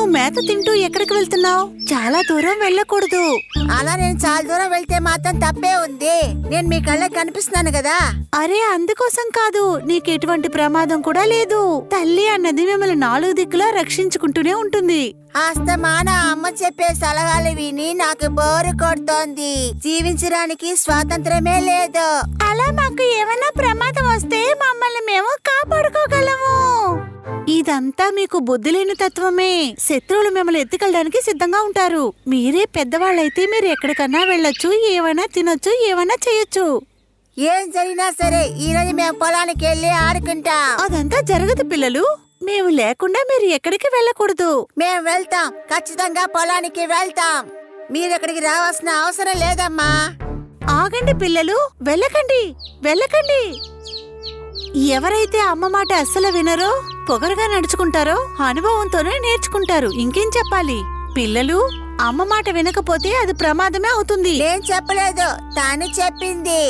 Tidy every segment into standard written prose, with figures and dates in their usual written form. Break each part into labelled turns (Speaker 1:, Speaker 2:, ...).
Speaker 1: నువ్వు మేత తింటూ ఎక్కడికి వెళ్తున్నావు? చాలా దూరం వెళ్ళకూడదు.
Speaker 2: అలా నేను చాలా దూరం వెళ్తే మాత్రం తప్పే ఉంది. నేను మీ కళ్ళకి కనిపిస్తున్నాను కదా.
Speaker 1: అరే అందుకోసం కాదు, నీకెటువంటి ప్రమాదం కూడా లేదు. తల్లి అన్నది మిమ్మల్ని 4 దిక్కులా రక్షించుకుంటూనే ఉంటుంది.
Speaker 2: అస్తమాన అమ్మ చెప్పే సలహాలు విని నాకు బోరు కొడుతోంది. జీవించడానికి స్వాతంత్రమే లేదు.
Speaker 1: అలా మాకు ఏమైనా ప్రమాదం వస్తే మమ్మల్ని మేము కాపాడుకోగలము. ఇదంతా మీకు బుద్ధి లేని తత్వమే. శత్రువులు మిమ్మల్ని ఎత్తుకెళ్ళడానికి సిద్ధంగా ఉంటారు. మీరే పెద్దవాళ్ళైతే మీరు ఎక్కడికన్నా వెళ్ళొచ్చు, ఏమైనా తినొచ్చు, ఏమైనా చేయొచ్చు.
Speaker 2: ఏం జరిగినా సరే ఈ రోజు మేము పొలానికి వెళ్ళి ఆడుకుంటాం.
Speaker 1: అదంతా జరగదు పిల్లలు. మేము లేకుండా మీరు ఎక్కడికి వెళ్ళకూడదు.
Speaker 2: మేము వెళ్తాం, ఖచ్చితంగా పొలానికి వెళ్తాం. మీరెక్కడికి రావాల్సిన అవసరం లేదమ్మా.
Speaker 1: ఆగండి పిల్లలు, వెళ్ళకండి వెళ్ళకండి. ఎవరైతే అమ్మ మాట అస్సలు వినరో, పొగరుగా నడుచుకుంటారో అనుభవంతోనే నేర్చుకుంటారు. ఇంకేం చెప్పాలి? పిల్లలు, అమ్మ మాట వినకపోతే అది ప్రమాదమే అవుతుంది.
Speaker 2: నేను చెప్పలేదు, తాను చెప్పింది.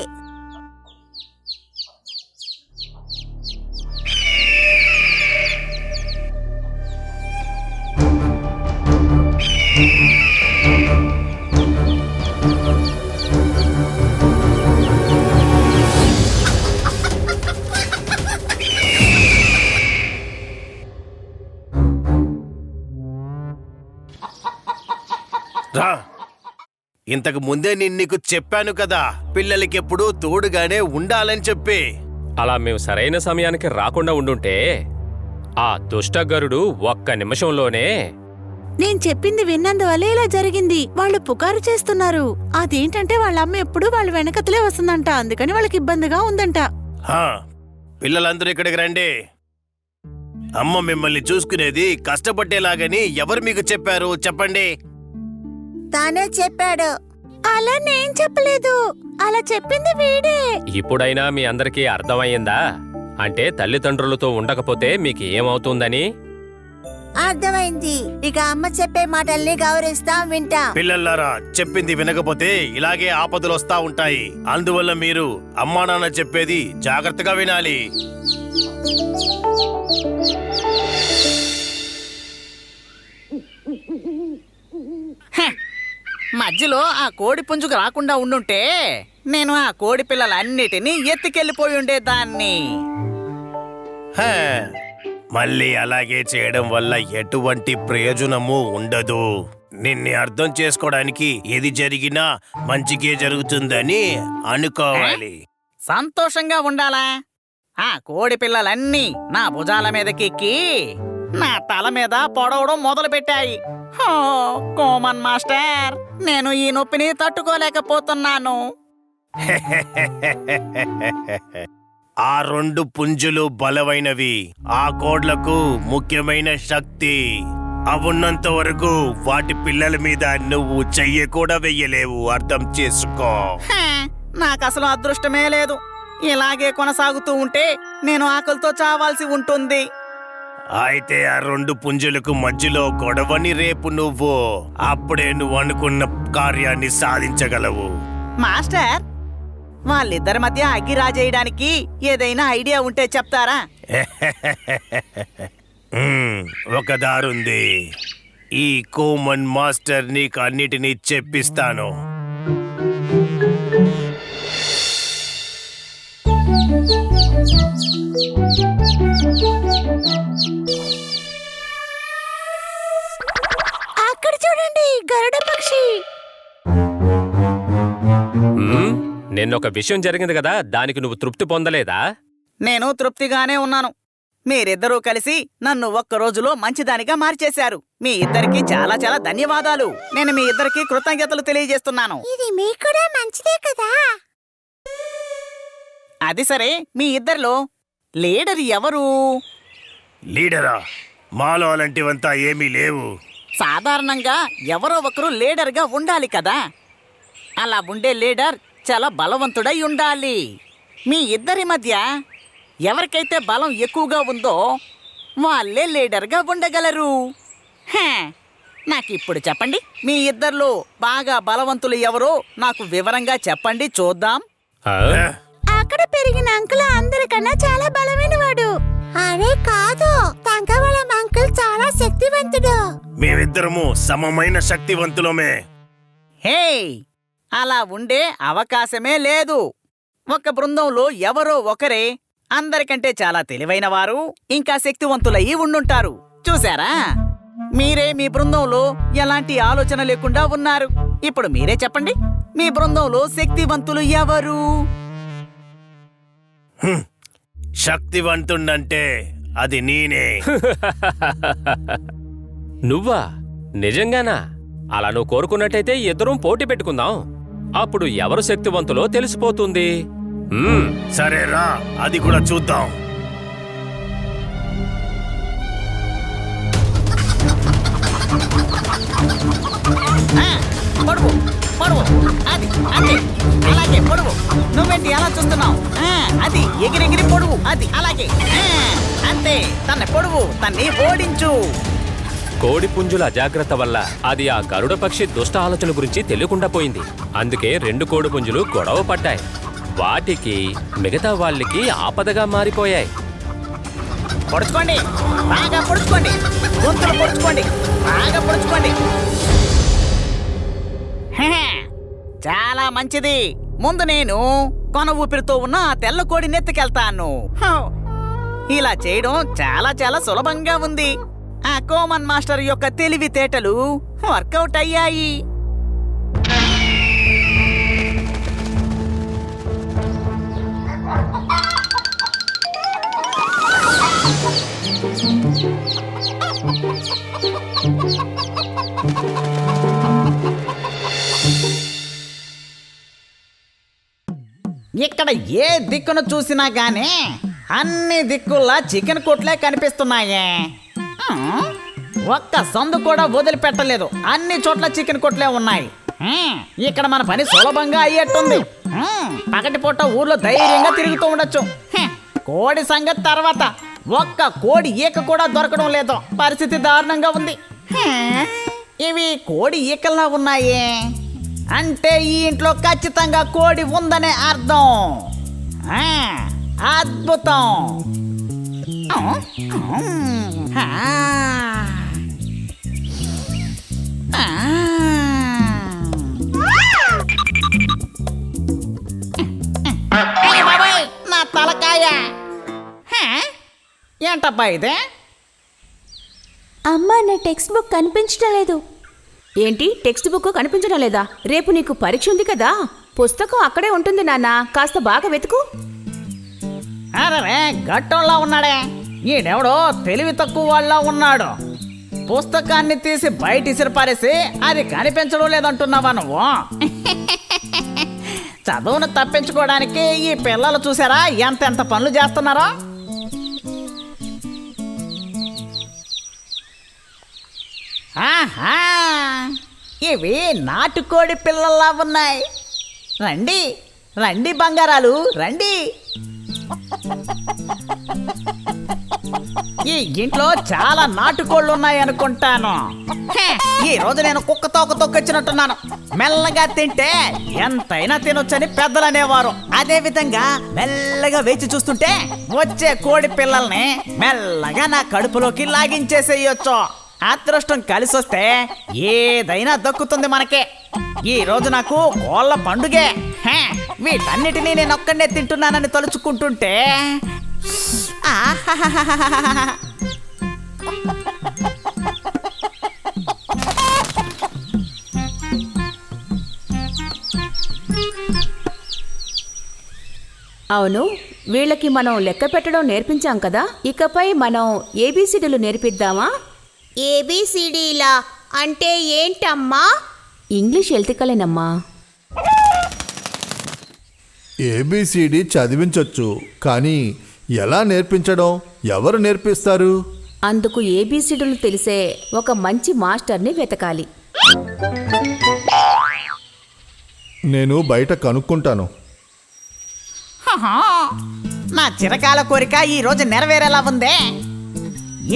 Speaker 3: రా, ఇంతకు ముందే నేను నీకు చెప్పాను కదా, పిల్లలకెప్పుడు తోడుగానే ఉండాలని చెప్పి.
Speaker 4: అలా మేము సరైన సమయానికి రాకుండా ఉండుంటే ఆ దుష్టగరుడు ఒక్క నిమిషంలోనే.
Speaker 1: నేను చెప్పింది విన్నందువల్ల ఇలా జరిగింది. వాళ్ళు పుకారు చేస్తున్నారు. అదేంటంటే వాళ్ళ అమ్మ ఎప్పుడు వాళ్ళ వెనకతలే వస్తుందంట, అందుకని వాళ్ళకి ఇబ్బందిగా ఉందంట.
Speaker 3: హా, పిల్లలందరూ ఇక్కడికి రండి. అమ్మ మిమ్మల్ని చూసుకునేది కష్టపట్టేలాగని ఎవరు మీకు చెప్పారు చెప్పండి?
Speaker 2: తానే చెప్పాడు.
Speaker 1: అలా నేను చెప్పలేదు, అలా చెప్పింది వీడే.
Speaker 4: ఇప్పుడైనా మీ అందరికీ అర్థమయ్యిందా? అంటే తల్లిదండ్రులతో ఉండకపోతే మీకు ఏమవుతుందని.
Speaker 2: అర్థమైంది. ఇక అమ్మ చెప్పే మాటల్ని గౌరవిస్తాం, వింటాం.
Speaker 3: పిల్లల్లారా, చెప్పింది వినకపోతే ఇలాగే ఆపదలు వస్తా ఉంటాయి. అందువల్ల మీరు అమ్మా నాన్న చెప్పేది జాగ్రత్తగా వినాలి.
Speaker 5: మధ్యలో ఆ కోడి పుంజుకు రాకుండా ఉండుంటే నేను ఆ కోడి పిల్లలన్నిటినీ ఎత్తుకెళ్ళిపోయి ఉండేదాన్ని.
Speaker 3: హే, మళ్ళీ అలాగే చేయడం వల్ల ఎటువంటి ప్రయోజనము ఉండదు. నిన్ను అర్థం చేసుకోవడానికి ఏది జరిగినా మంచికే జరుగుతుందని అనుకోవాలి.
Speaker 5: సంతోషంగా ఉండాలా? ఆ కోడి పిల్లలన్నీ నా భుజాల మీదకెక్కి నా తల మీద పొడవడం మొదలుపెట్టాయి. హో, కోమన్ మాస్టర్, నేను ఈ నొప్పిని తట్టుకోలేకపోతున్నాను.
Speaker 3: ఆ 2 పుంజులు బలమైనవి. ఆ కోడ్లకు ముఖ్యమైన శక్తి. అవున్నంత వరకు వాటి పిల్లల మీద నువ్వు చెయ్యి కూడా వెయ్యలేవు. అర్థం చేసుకో.
Speaker 5: హే, నాకసలు అదృష్టమే లేదు. ఇలాగే కొనసాగుతూ ఉంటే నేను ఆకలితో చావాల్సి ఉంటుంది.
Speaker 3: అయితే ఆ 2 పుంజులకు మధ్యలో గొడవని రేపు నువ్వు. అప్పుడే నువ్వు అనుకున్న కార్యాన్ని సాధించగలవు.
Speaker 5: మాస్టర్, వాళ్ళిద్దరి మధ్య అగ్గి రాజేయడానికి ఏదైనా ఐడియా ఉంటే చెప్తారా?
Speaker 3: ఒక దారుంది. ఈ కోమన్ మాస్టర్ నీకు అన్నిటినీ చెప్పిస్తాను.
Speaker 1: అక్కడ చూడండి, గరుడ పక్షి.
Speaker 4: నిన్నొక విషయం జరిగింది కదా, దానికి నువ్వు తృప్తి పొందలేదా?
Speaker 5: నేను తృప్తిగానే ఉన్నాను. మీరిద్దరూ కలిసి నన్ను ఒక్క రోజులో మంచిదానిగా మార్చేశారు. మీ ఇద్దరికి చాలా చాలా ధన్యవాదాలు. నేను మీ ఇద్దరికి కృతజ్ఞతలు తెలియజేస్తున్నాను.
Speaker 2: ఇది మీకు కూడా మంచిదే కదా.
Speaker 5: అది సరే, మీ ఇద్దరిలో లీడర్ ఎవరు?
Speaker 3: లీడరా? మాలో అలాంటివంతా ఏమీ లేవు.
Speaker 5: సాధారణంగా ఎవరో ఒకరు లీడర్గా ఉండాలి కదా. అలా ఉండే లీడర్ చాలా బలవంతుడై ఉండాలి. మీ ఇద్దరి మధ్య ఎవరికైతే బలం ఎక్కువగా ఉందో వాళ్ళే లీడర్గా ఉండగలరు. నాకిప్పుడు చెప్పండి, మీ ఇద్దరిలో బాగా బలవంతులు ఎవరో నాకు వివరంగా చెప్పండి చూద్దాం.
Speaker 1: అక్కడ పెరిగిన అంకుల్ అందరికన్నా చాలా బలమైన వాడు.
Speaker 2: అరే కాదు, తంగవళం అంకుల్ చాలా శక్తివంతుడు.
Speaker 3: మేమిద్దరము సమమైన శక్తివంతులమే.
Speaker 5: హే, అలా ఉండే అవకాశమే లేదు. ఒక బృందంలో ఎవరో ఒకరే అందరికంటే చాలా తెలివైన వారు ఇంకా శక్తివంతులయ్యి ఉండుంటారు. చూసారా, మీరే మీ బృందంలో ఎలాంటి ఆలోచన లేకుండా ఉన్నారు. ఇప్పుడు మీరే చెప్పండి, మీ బృందంలో శక్తివంతులు ఎవరు?
Speaker 3: శక్తివంతుండంటే అది నేనే.
Speaker 4: నువ్వా? నిజంగానా? అలా నువ్వు కోరుకున్నట్టయితే ఇద్దరం పోటీ పెట్టుకుందాం. అప్పుడు ఎవరు శక్తివంతులో తెలిసిపోతుంది.
Speaker 3: సరేరా, అది కూడా చూద్దాం.
Speaker 5: పొడువు పొడువు, అది అంతే, అలాగే పొడువు. నువ్వేంటి అలా చూస్తున్నావు? అది ఎగిరెగిరి పొడువు, అది అలాగే, అంతే. తన్ని పొడువు, తన్ని ఓడించు.
Speaker 4: కోడిపుంజుల అజాగ్రత్త వల్ల అది ఆ గరుడ పక్షి దుష్ట ఆలోచన గురించి తెలియకుండా పోయింది. అందుకే 2 కోడిపుంజులు గొడవ పడ్డాయి. వాటికి మిగతా వాళ్ళకి ఆపదగా మారిపోయాయి.
Speaker 5: పొడుచుకోండి, బాగా పొడుచుకోండి, గొంతులు పొడుచుకోండి, బాగా పొడుచుకోండి. చాలా మంచిది. ముందు నేను కొన ఊపిరితో ఉన్న ఆ తెల్ల కోడి నెత్తుకెళ్తాను. ఇలా చేయడం చాలా చాలా సులభంగా ఉంది. ఆ కోమన్ మాస్టర్ యొక్క తెలివితేటలు వర్కౌట్ అయ్యాయి. ఇక్కడ ఏ దిక్కును చూసినా గానీ అన్ని దిక్కుల్లా చికెన్ కొట్లే కనిపిస్తున్నాయే. ఒక్క సందు కూడా వదిలిపెట్టలేదు. అన్ని చోట్ల చికెన్ కొట్లే ఉన్నాయి. ఇక్కడ మన పని సులభంగా అయ్యేట్టుంది. పగటిపూట ఊర్లో ధైర్యంగా తిరుగుతూ ఉండొచ్చు. కోడి సంగతి తర్వాత. ఒక్క కోడి ఈక కూడా దొరకడం లేదు. పరిస్థితి దారుణంగా ఉంది. ఇవి కోడి ఈకల్లా ఉన్నాయే అంటే ఈ ఇంట్లో ఖచ్చితంగా కోడి ఉందనే అర్థం. అద్భుతం. నా తలకాయ ఏంటబ్బా ఇదే?
Speaker 6: అమ్మా, నా టెక్స్ట్ బుక్ కనిపించడం లేదు. ఏంటి టెక్స్ట్ బుక్ కనిపించడం లేదా? రేపు నీకు పరీక్ష ఉంది కదా, పుస్తకం అక్కడే ఉంటుంది నాన్న. కాస్త బాగా వెతుకు.
Speaker 5: అరే, గట్టంలా ఉన్నాడే. ఈడెవడో తెలివి తక్కువ వాళ్ళ ఉన్నాడు. పుస్తకాన్ని తీసి బయట ఇసిరిపారేసి అది కనిపించడం లేదంటున్నావా నువ్వు? చదువును తప్పించుకోవడానికి ఈ పిల్లలు చూసారా ఎంతెంత పనులు చేస్తున్నారో. ఆహా, ఇవి నాటుకోడి పిల్లల్లా ఉన్నాయి. రండి రండి బంగారాలు, రండి. ఈ ఇంట్లో చాలా నాటుకోళ్ళు ఉన్నాయి అనుకుంటాను. ఈ రోజు నేను కుక్క తోక తొక్కొచ్చినట్టున్నాను. మెల్లగా తింటే ఎంతైనా తినొచ్చని పెద్దలు అనేవారు. అదే విధంగా మెల్లగా వేచి చూస్తుంటే వచ్చే కోడి పిల్లల్ని మెల్లగా నా కడుపులోకి లాగించేసేయొచ్చు. అదృష్టం కలిసి వస్తే ఏదైనా దక్కుతుంది మనకే. ఈ రోజు నాకు కోళ్ళ పండుగే. వీటన్నిటినీ నేను ఒక్కడే తింటున్నానని తలుచుకుంటుంటే
Speaker 6: అవును, వీళ్ళకి మనం లెక్క పెట్టడం నేర్పించాం కదా, ఇకపై మనం ఏబిసిడీలు నేర్పిద్దామా?
Speaker 2: ఏబిసిడీలా అంటే ఏంటమ్మా?
Speaker 6: ఇంగ్లీష్ ఎల్తికలేనమ్మా.
Speaker 7: ఏబిసిడి చదివించొచ్చు, కానీ ఎలా నేర్పించడం? ఎవరు నేర్పిస్తారు?
Speaker 6: అందుకు ఏబిసిడీలు తెలిసే ఒక మంచి మాస్టర్ని వెతకాలి.
Speaker 7: నేను బయట కనుక్కుంటాను.
Speaker 5: నా చిరకాల కోరిక ఈ రోజు నెరవేరేలా ఉందే.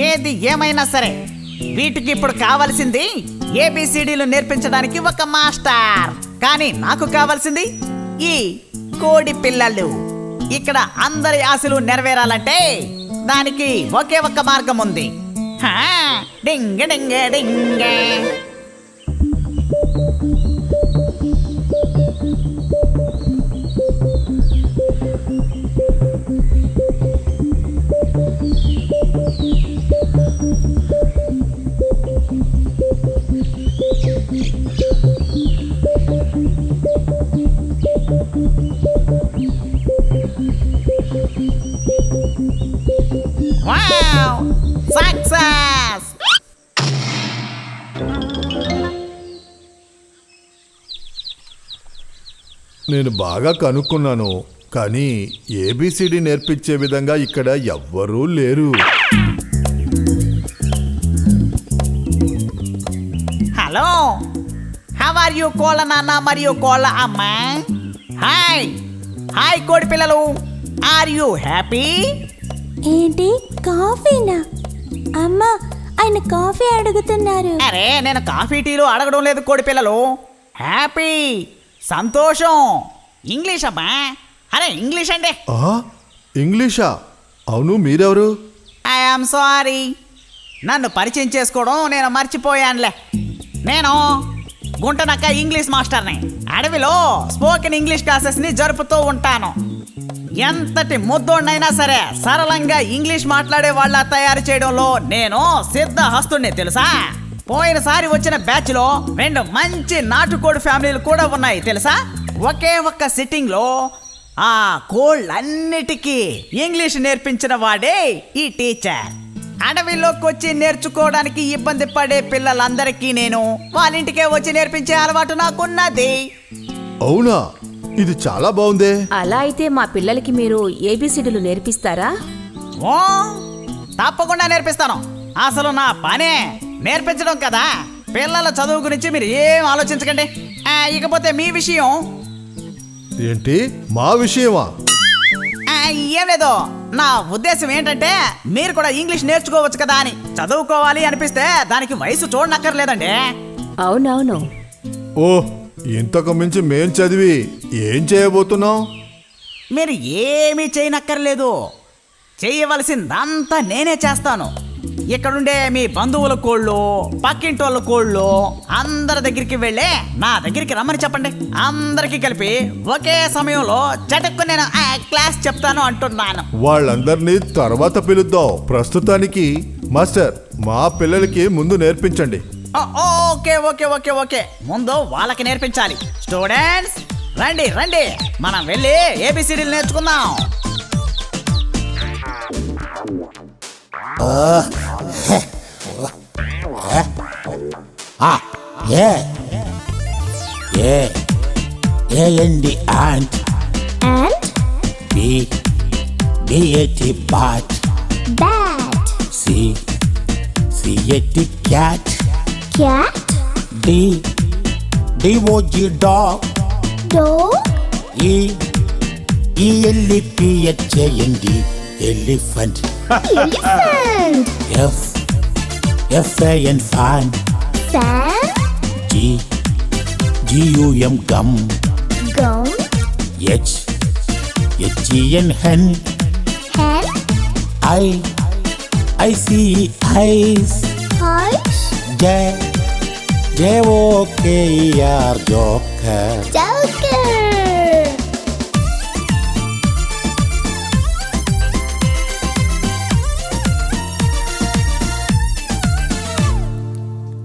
Speaker 5: ఏది ఏమైనా సరే వీటికి ఇప్పుడు కావాల్సింది ఏబిసిడీలు నేర్పించడానికి ఒక మాస్టర్. కానీ నాకు కావాల్సింది ఈ కోడి పిల్లలు. ఇక్కడ అందరి ఆశలు నెరవేరాలంటే దానికి ఒకే ఒక్క మార్గం ఉంది. హా, డింగ డింగ డింగ. వావ్! సక్సెస్!
Speaker 7: నేను బాగా కనుక్కున్నాను, కానీ ఏబిసిడి నేర్పించే విధంగా ఇక్కడ ఎవ్వరూ లేరు.
Speaker 5: హలో, హౌ ఆర్ యూ కోళ్ళ నాన్న మరియు కోళ్ళ అమ్మ? హాయ్ హాయ్ కోడి పిల్లలు, ఆర్ యూ హ్యాపీ?
Speaker 8: ఏంటి కాఫీనా? అమ్మా, ఆయన కాఫీ అడుగుతున్నారు.
Speaker 5: అరే, నేను కాఫీ టీలు అడగడం లేదు కోడి పిల్లలు. హ్యాపీ, సంతోషం. ఇంగ్లీష్ అమ్మా. అరే ఇంగ్లీష్ అంటే.
Speaker 7: ఇంగ్లీషా? అవును, మీరెవరు?
Speaker 5: ఐఎమ్ సారీ, నన్ను పరిచయం చేసుకోవడం నేను మర్చిపోయానులే. నేను గుంటనక్క ఇంగ్లీష్ మాస్టర్ని. అడవిలో స్పోకెన్ ఇంగ్లీష్ క్లాసెస్ని జరుపుతూ ఉంటాను. ఎంతటి ముద్దోడినైనా సరే సరళంగా ఇంగ్లీష్ మాట్లాడే వాళ్ళ తయారు చేయడంలో నేను సిద్ధహస్తుడిని తెలుసా. పోయినసారి వచ్చిన బ్యాచ్లో 2 మంచి నాటుకోడి ఫ్యామిలీలు కూడా ఉన్నాయి తెలుసా. ఒకే ఒక్క సిట్టింగ్లో ఆ కోళ్ళన్నిటికీ ఇంగ్లీష్ నేర్పించిన వాడే ఈ టీచర్. అడవిలోకి వచ్చి నేర్చుకోవడానికి ఇబ్బంది పడే పిల్లలందరికీ నేను వాళ్ళ ఇంటికే వచ్చి నేర్పించే అలవాటు నాకున్నది.
Speaker 7: అవునా? ఇది చాలా బాగుందే.
Speaker 6: అలా అయితే మా పిల్లలకి మీరు ఏబిసిడీలు నేర్పిస్తారా?
Speaker 5: ఓ, తప్పకుండా నేర్పిస్తాను. అసలు నా పనే నేర్పించడం కదా. పిల్లల చదువు గురించి మీరు ఏం ఆలోచించకండి. ఇకపోతే మీ విషయం.
Speaker 7: ఏంటి మా విషయమా?
Speaker 5: ఏం లేదు, నా ఉద్దేశం ఏంటంటే మీరు కూడా ఇంగ్లీష్ నేర్చుకోవచ్చు కదా అని. చదువుకోవాలి అనిపిస్తే దానికి వయసు చూడనక్కర్లేదండి.
Speaker 6: అవునవును.
Speaker 7: ఓ, ఇంతకు మించి మేం చదివి ఏం చేయబోతున్నాం?
Speaker 5: మీరు ఏమీ చేయనక్కర్లేదు. చేయవలసిందంతా నేనే చేస్తాను. ఇక్కడుండే మీ బంధువుల కోళ్ళు, పక్కింటోళ్ళ కోళ్ళు అందరి దగ్గరికి వెళ్ళి నా దగ్గరికి రమ్మని చెప్పండి. అందరికీ కలిపి ఒకే సమయంలో చటుక్కు నేను క్లాస్ చెప్తాను అంటున్నాను.
Speaker 7: వాళ్ళందరినీ తర్వాత పిలుద్దాం. ప్రస్తుతానికి మాస్టర్, మా పిల్లలకి ముందు నేర్పించండి.
Speaker 5: ఓకే ఓకే ఓకే ఓకే, ముందు వాళ్ళకి నేర్పించాలి. స్టూడెంట్స్ రండి రండి, మనం వెళ్ళి ఏబిసిడీలు నేర్చుకుందాం.
Speaker 9: A-N-D ant.
Speaker 8: And
Speaker 9: B-A-T bat.
Speaker 8: bat.
Speaker 9: C-A-T cat.
Speaker 8: Cat.
Speaker 9: D-O-G dog.
Speaker 8: Dog.
Speaker 9: E-L-E-P-H-A-N-D elephant.
Speaker 8: Elephant.
Speaker 9: F-A-N fan.
Speaker 8: Fan.
Speaker 9: G-U-M gum.
Speaker 8: Gum.
Speaker 9: H-E-N hen.
Speaker 8: Hen.
Speaker 9: I-C-E eyes.
Speaker 8: Eyes.
Speaker 9: J-O-K-E-R joker.
Speaker 8: Joker.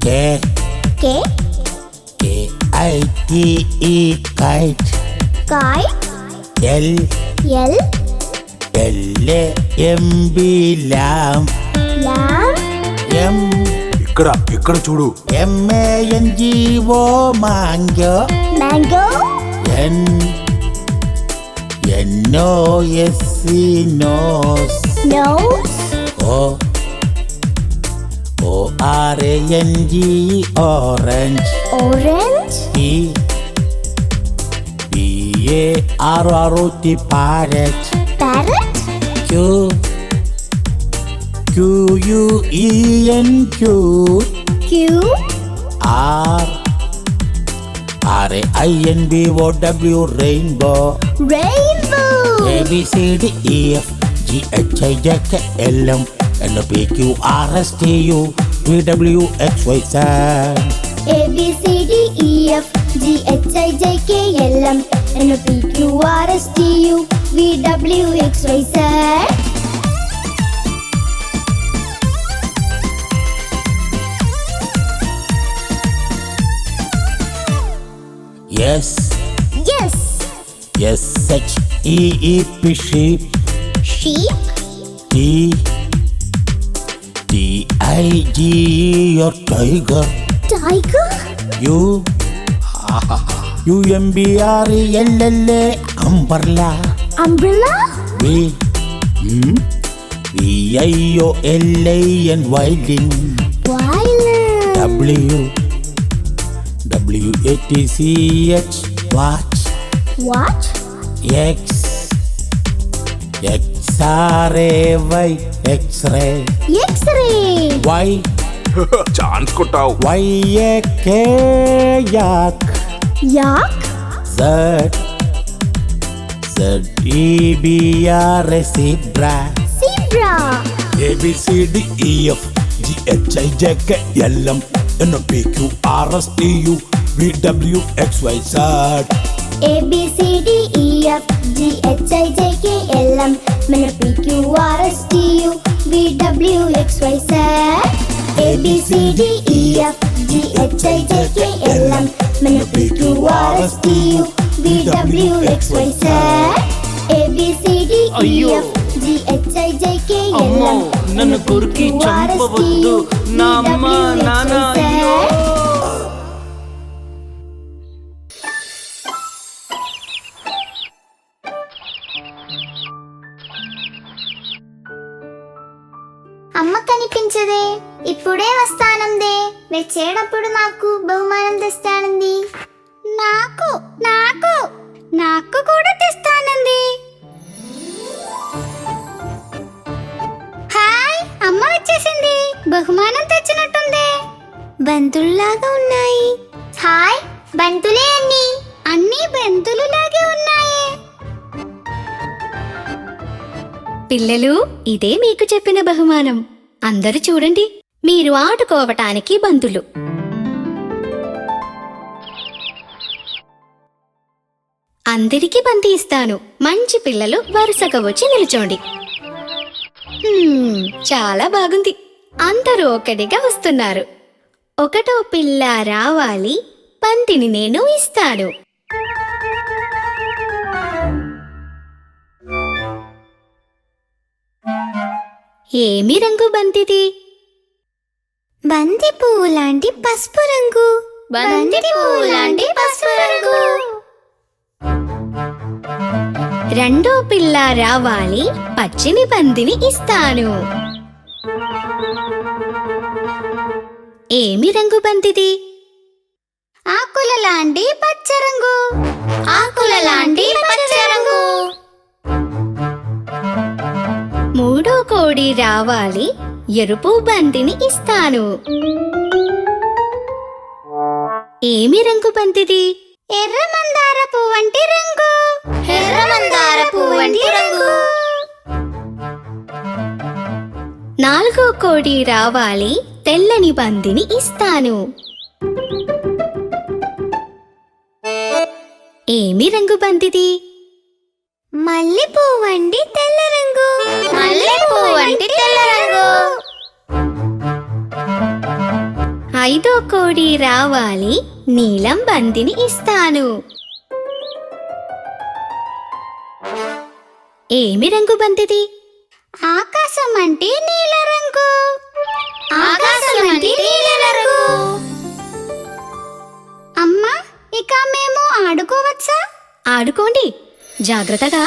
Speaker 9: K.
Speaker 8: K.
Speaker 9: K-I-T-E kite.
Speaker 8: Kite.
Speaker 9: L.
Speaker 8: L.
Speaker 9: L-A-M-B lamb.
Speaker 8: Lamb.
Speaker 9: M.
Speaker 10: ఇక్కడ చూడు.
Speaker 9: M-A-N-G-O mango.
Speaker 8: Mango.
Speaker 9: N. N-O-S-E nose.
Speaker 8: Nose.
Speaker 9: O. O-R-A-N-G-E orange.
Speaker 8: Orange.
Speaker 9: P. P-A-R-R-O-T parrot.
Speaker 8: Parrot.
Speaker 9: Q. Q-U-E-N cute.
Speaker 8: Q.
Speaker 9: R. R-A-I-N-B-O-W rainbow.
Speaker 8: Rainbow.
Speaker 9: A-B-C-D-E-F-G-H-I-J-K-L-M N P Q R S T U V W X Y Z.
Speaker 8: A B C D E F G H I J K L M N P Q R S T U V W X Y Z.
Speaker 9: Yes,
Speaker 8: Yes.
Speaker 9: yes, H E E P sheep.
Speaker 8: Sheep.
Speaker 9: T T I G E or tiger.
Speaker 8: Tiger.
Speaker 9: U U M B R E L L A umbrella.
Speaker 8: Umbrella.
Speaker 9: V V I O L A N violin.
Speaker 8: Violin.
Speaker 9: W W A T C H watch.
Speaker 8: What?
Speaker 9: X X R A Y X-ray.
Speaker 8: X-ray.
Speaker 9: Y
Speaker 10: chance కొట్టావు.
Speaker 9: Y A K yak.
Speaker 8: Yak.
Speaker 9: Z Z E B R A zebra.
Speaker 8: Zebra.
Speaker 9: A B C D E F G H I J K L M N P Q R S T U V W X Y Z.
Speaker 8: A B C D E F G H I J K L M N P Q R S T U V W X Y Z. A B C D E F G H I J K L M N P Q R S T U V W X Y Z. A B C D E F G H I J K L M
Speaker 5: నన్ను కొరికి చంపవద్దు నా అమ్మ నాన్న అయ్యో
Speaker 8: అమ్మ కనిపించదే, ఇప్పుడే వస్తానందే. వచ్చేటప్పుడు నాకు బహుమానం తెస్తానంది. నాకు నాకు నాకు కూడా తెస్తానంది. హాయ్, అమ్మ వచ్చేసింది. బహుమానం తెచ్చినట్టుంది. బంతుల్లాగా ఉన్నాయి. హాయ్, బంతులే అన్ని బంతులులాగే ఉన్నాయి.
Speaker 11: పిల్లలు, ఇదే మీకు చెప్పిన బహుమానం. అందరూ చూడండి, మీరు ఆడుకోవటానికి బంతులు. అందరికీ బంతి ఇస్తాను. మంచి పిల్లలు వరుసగా వచ్చి నిల్చోండి. చాలా బాగుంది. అందరూ ఒకటిగా వస్తున్నారు. ఒకటో పిల్ల రావాలి. బంతిని నేను ఇస్తాను. ఏమి రంగు బంతిది?
Speaker 8: బంతి పువ్వు లాంటి పసుపు రంగు. బంతి పువ్వు లాంటి పసుపు రంగు.
Speaker 11: రెండో పిల్ల రావాలి. పచ్చని బంతిని ఇస్తాను. ఏమి రంగు బంతిది?
Speaker 8: ఆకుల లాంటి పచ్చ రంగు. ఆకుల లాంటి పచ్చ రంగు.
Speaker 11: మూడో కోడి రావాలి. ఎరుపు బంతిని ఇస్తాను. ఏమి రంగు బంతిది?
Speaker 8: ఎర్ర మందార పువ్వు వంటి రంగు. ఎర్ర మందార పువ్వు వంటి రంగు.
Speaker 11: నాలుగో కోడి రావాలి. తెల్లని బంతిని ఇస్తాను. ఏమి రంగు బంతిది?
Speaker 8: మల్లె పువ్వు వంటి తెల్ల రంగు. మల్లె పువ్వు వంటి తెల్ల రంగు.
Speaker 11: ఐదో కోడి రావాలి. నీలం బంతిని ఇస్తాను. ఏమి రంగు బంతిది?
Speaker 8: ఆకాశం అంటే నీల రంగు. ఆకాశం అంటే నీల రంగు. అమ్మా, ఇక మేము ఆడుకోవచ్చా?
Speaker 11: ఆడుకోండి, జాగ్రత్తగా.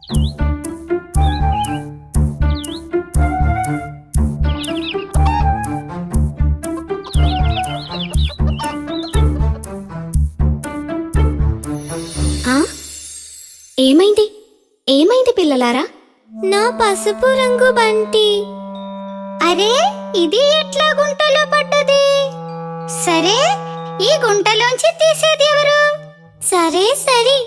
Speaker 11: ఆ? ఏమైంది ఏమైంది పిల్లలారా? నా పసుపు రంగు బంటి. అరే, ఇది ఎట్లా గుంటలో పడ్డది? సరే, ఈ గుంటలోంచి తీసేది ఎవరు? సరే సరే.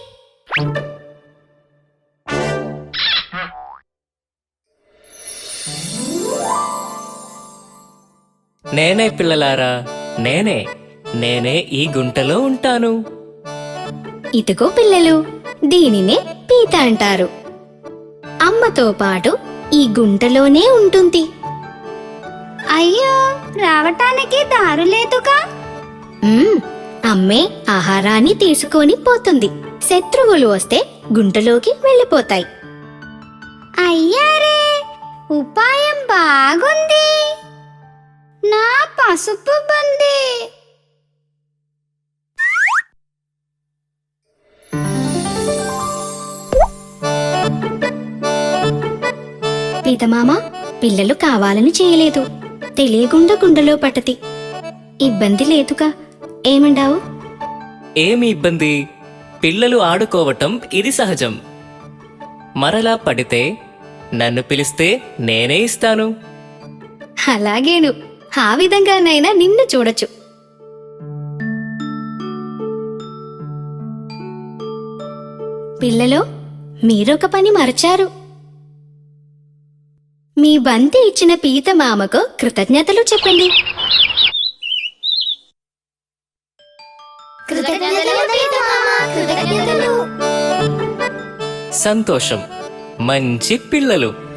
Speaker 12: నేనే పిల్లలారా, నేనే ఈ గుంటలో ఉంటాను.
Speaker 11: ఇదిగో పిల్లలు, దీనినే పీత అంటారు. అమ్మతో పాటు ఈ గుంటలోనే ఉంటుంది. అయ్యో, రావటానికి దారు లేదుగా. అమ్మే ఆహారాన్ని తీసుకొని పోతుంది. శత్రువులు వస్తే గుంటలోకి వెళ్ళిపోతాయి. అయ్యారే, ఉపాయం బాగుంది. నా పసుపు బంది. పీతమామ, పిల్లలు కావాలని చేయలేదు. తెలియకుండా గుండెలో పట్టది. ఇబ్బంది లేదుగా. ఏమంటావు?
Speaker 12: ఏమి ఇబ్బంది? పిల్లలు ఆడుకోవటం ఇది సహజం. మరలా పడితే నన్ను పిలిస్తే నేనే ఇస్తాను.
Speaker 11: అలాగేను, ఆ విధంగానైనా నిన్ను చూడొచ్చు. పిల్లలు, మీరొక పని మరచారు. మీ బంతి ఇచ్చిన పీత మామకు కృతజ్ఞతలు చెప్పండి.
Speaker 12: సంతోషం, మంచి పిల్లలు.